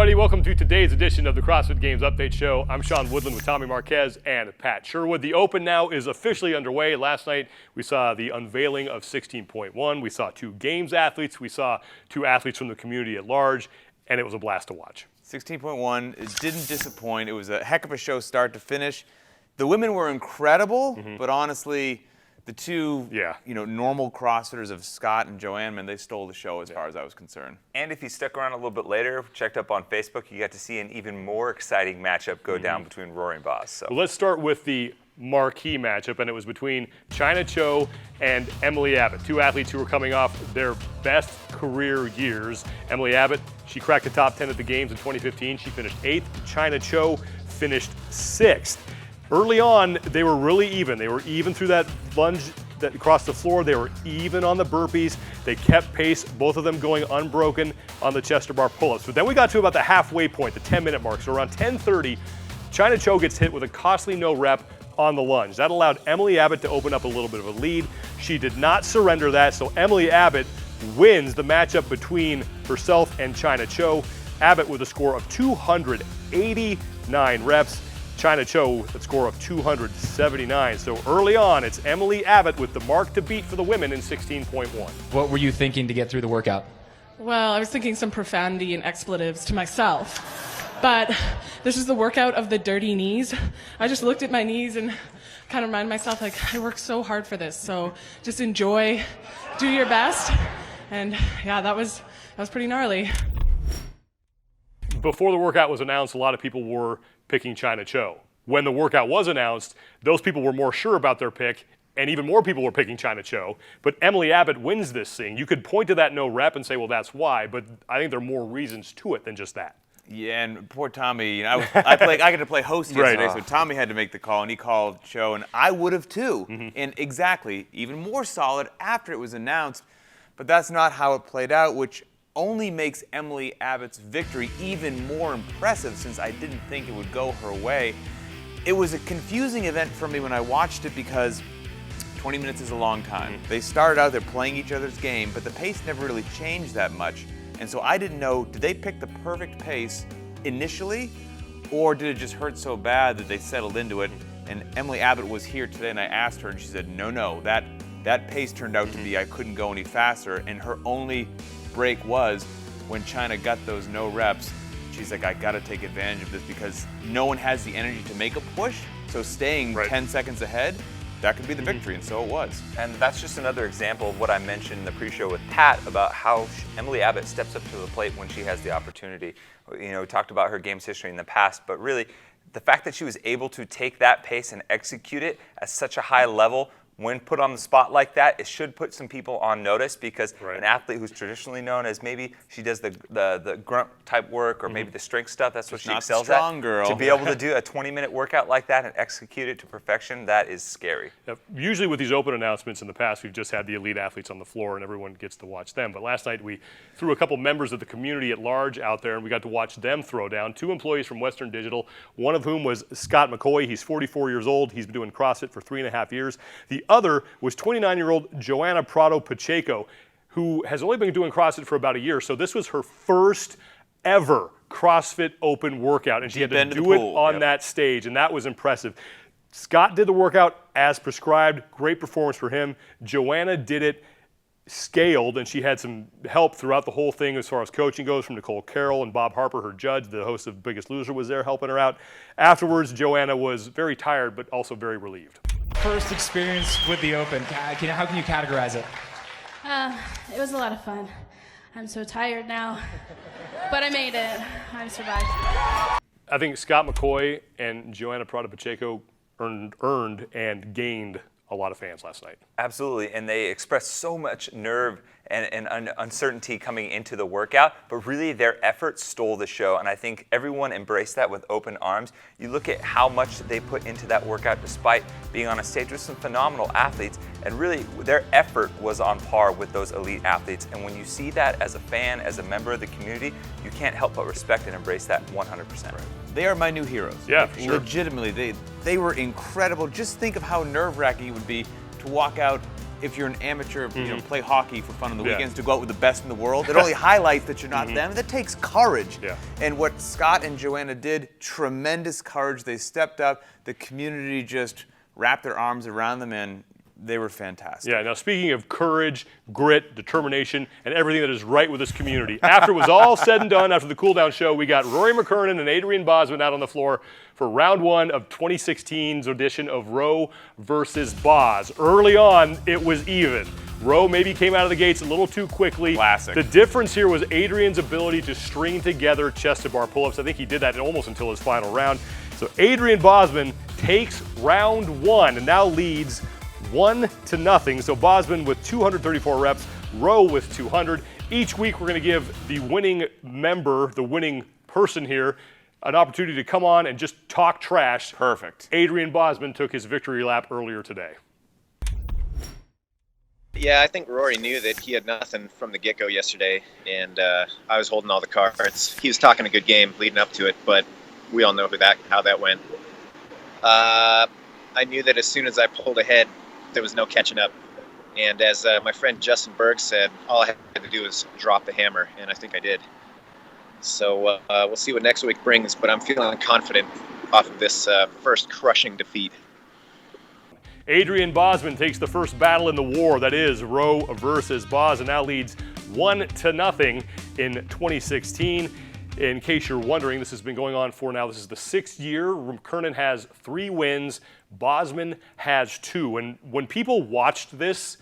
everybody. Welcome to today's edition of the CrossFit Games Update Show. I'm Sean Woodland with Tommy Marquez and Pat Sherwood. The Open now is officially underway. Last night, we saw the unveiling of 16.1. We saw 2 Games athletes. We saw 2 athletes from the community at large, and it was a blast to watch. 16.1, it didn't disappoint. It was a heck of a show start to finish. The women were incredible, but honestly, the two, normal CrossFitters of Scott and Joanna, they stole the show as far as I was concerned. And if you stuck around a little bit later, checked up on Facebook, you got to see an even more exciting matchup go down between Rory and Bos. So. Well, let's start with the marquee matchup, and it was between China Cho and Emily Abbott, 2 athletes who were coming off their best career years. Emily Abbott, she cracked the top 10 at the Games in 2015. She finished 8th. China Cho finished 6th. Early on, they were really even. They were even through that lunge that across the floor. They were even on the burpees. They kept pace, both of them going unbroken on the chest bar pull-ups. But then we got to about the halfway point, the 10-minute mark. So around 10:30, China Cho gets hit with a costly no rep on the lunge. That allowed Emily Abbott to open up a little bit of a lead. She did not surrender that, so Emily Abbott wins the matchup between herself and China Cho. Abbott with a score of 289 reps. China Cho with a score of 279. So early on, it's Emily Abbott with the mark to beat for the women in 16.1. What were you thinking to get through the workout? Well, I was thinking some profanity and expletives to myself. But this is the workout of the dirty knees. I just looked at my knees and kind of reminded myself, like, I worked so hard for this. So just enjoy, do your best. And yeah, that was pretty gnarly. Before the workout was announced, a lot of people were picking China Cho. When the workout was announced, those people were more sure about their pick, and even more people were picking China Cho. But Emily Abbott wins this thing. You could point to that no rep and say, well, that's why, but I think there are more reasons to it than just that. Yeah, and poor Tommy, I get to play host yesterday, Right. so Tommy had to make the call, and he called Cho, and I would have too. And exactly, even more solid after it was announced, but that's not how it played out, which only makes Emily Abbott's victory even more impressive since I didn't think it would go her way. It was a confusing event for me when I watched it because 20 minutes is a long time. They started out, they're playing each other's game, but the pace never really changed that much. And so I didn't know, did they pick the perfect pace initially, or did it just hurt so bad that they settled into it? And Emily Abbott was here today and I asked her and she said, no, that pace turned out to be I couldn't go any faster, and her only break was when China got those no reps. She's like, I gotta take advantage of this because no one has the energy to make a push, so staying 10 seconds ahead, that could be the victory, and so it was. And that's just another example of what I mentioned in the pre-show with Pat about how Emily Abbott steps up to the plate when she has the opportunity. We talked about her games history in the past, but really, the fact that she was able to take that pace and execute it at such a high level when put on the spot like that, it should put some people on notice because an athlete who's traditionally known as maybe she does the grunt type work or maybe the strength stuff, that's what she excels at. Strong girl. To be able to do a 20-minute workout like that and execute it to perfection, that is scary. Now, usually with these open announcements in the past, we've just had the elite athletes on the floor and everyone gets to watch them. But last night we threw a couple members of the community at large out there and we got to watch them throw down. 2 employees from Western Digital, one of whom was Scott McCoy. He's 44 years old. He's been doing CrossFit for 3.5 years. The other was 29-year-old Joanna Prado-Pacheco, who has only been doing CrossFit for about a year. So this was her first ever CrossFit Open workout, and she had to do it on that stage, and that was impressive. Scott did the workout as prescribed. Great performance for him. Joanna did it scaled, and she had some help throughout the whole thing as far as coaching goes from Nicole Carroll and Bob Harper, her judge, the host of Biggest Loser, was there helping her out. Afterwards, Joanna was very tired, but also very relieved. First experience with the Open, how can you categorize it? It was a lot of fun. I'm so tired now, but I made it. I survived. I think Scott McCoy and Joanna Prado-Pacheco earned and gained a lot of fans last night. Absolutely, and they expressed so much nerve and uncertainty coming into the workout, but really their effort stole the show, and I think everyone embraced that with open arms. You look at how much they put into that workout despite being on a stage with some phenomenal athletes, and really their effort was on par with those elite athletes, and when you see that as a fan, as a member of the community, you can't help but respect and embrace that 100%. Right. They are my new heroes. Yeah, for sure. Legitimately, they were incredible. Just think of how nerve-wracking it would be to walk out if you're an amateur, play hockey for fun on the weekends, to go out with the best in the world. It only highlights that you're not them. That takes courage. Yeah. And what Scott and Joanna did, tremendous courage. They stepped up. The community just wrapped their arms around them, and they were fantastic. Yeah, now speaking of courage, grit, determination, and everything that is right with this community, after it was all said and done, after the cool-down show, we got Rory McKernan and Adrian Bozman out on the floor for round 1 of 2016's edition of Roe versus Boz. Early on, it was even. Roe maybe came out of the gates a little too quickly. Classic. The difference here was Adrian's ability to string together chest-to-bar pull-ups. I think he did that almost until his final round. So Adrian Bozman takes round 1 and now leads 1-0. So Bosman with 234 reps, Rowe with 200. Each week we're going to give the winning member, the winning person here, an opportunity to come on and just talk trash. Perfect. Adrian Bozman took his victory lap earlier today. Yeah, I think Rory knew that he had nothing from the get-go yesterday, and I was holding all the cards. He was talking a good game leading up to it, but we all know how that went. I knew that as soon as I pulled ahead, there was no catching up. And as my friend Justin Berg said, all I had to do was drop the hammer, and I think I did. So we'll see what next week brings, but I'm feeling confident off of this first crushing defeat. Adrian Bozman takes the first battle in the war, that is Roe versus Boz, and now leads 1-0 in 2016. In case you're wondering, this has been going on for now. This is the 6th year. McKernan has 3 wins. Bozman has 2. And when people watched this,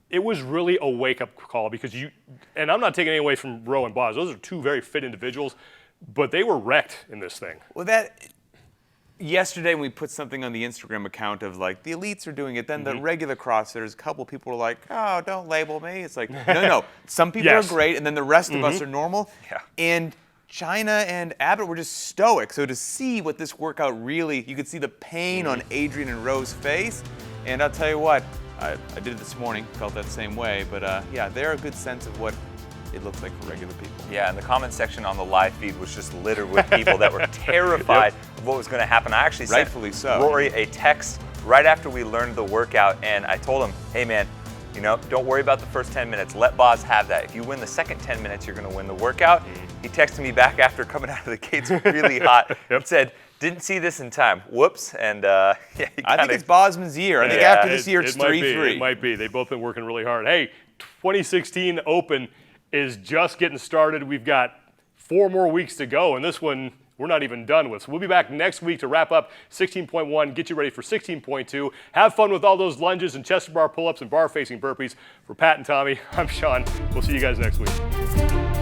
it was really a wake-up call because and I'm not taking any away from Roe and Boz. Those are 2 very fit individuals, but they were wrecked in this thing. Well, yesterday we put something on the Instagram account of like the elites are doing it, then the regular CrossFitters, a couple people were like, oh, don't label me. It's like, no. Some people are great, and then the rest of us are normal. Yeah. And China and Abbott were just stoic. So to see what this workout really, you could see the pain on Adrian and Roe's face. And I'll tell you what, I did it this morning, felt that same way. But yeah, they're a good sense of what it looks like for regular people. Yeah, and the comment section on the live feed was just littered with people that were terrified of what was going to happen. I actually sent Rory a text right after we learned the workout, and I told him, hey man, don't worry about the first 10 minutes. Let Boz have that. If you win the second 10 minutes, you're going to win the workout. He texted me back after coming out of the gates really hot and said, didn't see this in time. Whoops. And I think it's Bosman's year. I think after this year, it's 3-3. It might be. They've both been working really hard. Hey, 2016 Open is just getting started. We've got 4 more weeks to go, and this one we're not even done with. So we'll be back next week to wrap up 16.1, get you ready for 16.2. Have fun with all those lunges and chest bar pull-ups and bar-facing burpees. For Pat and Tommy, I'm Sean. We'll see you guys next week.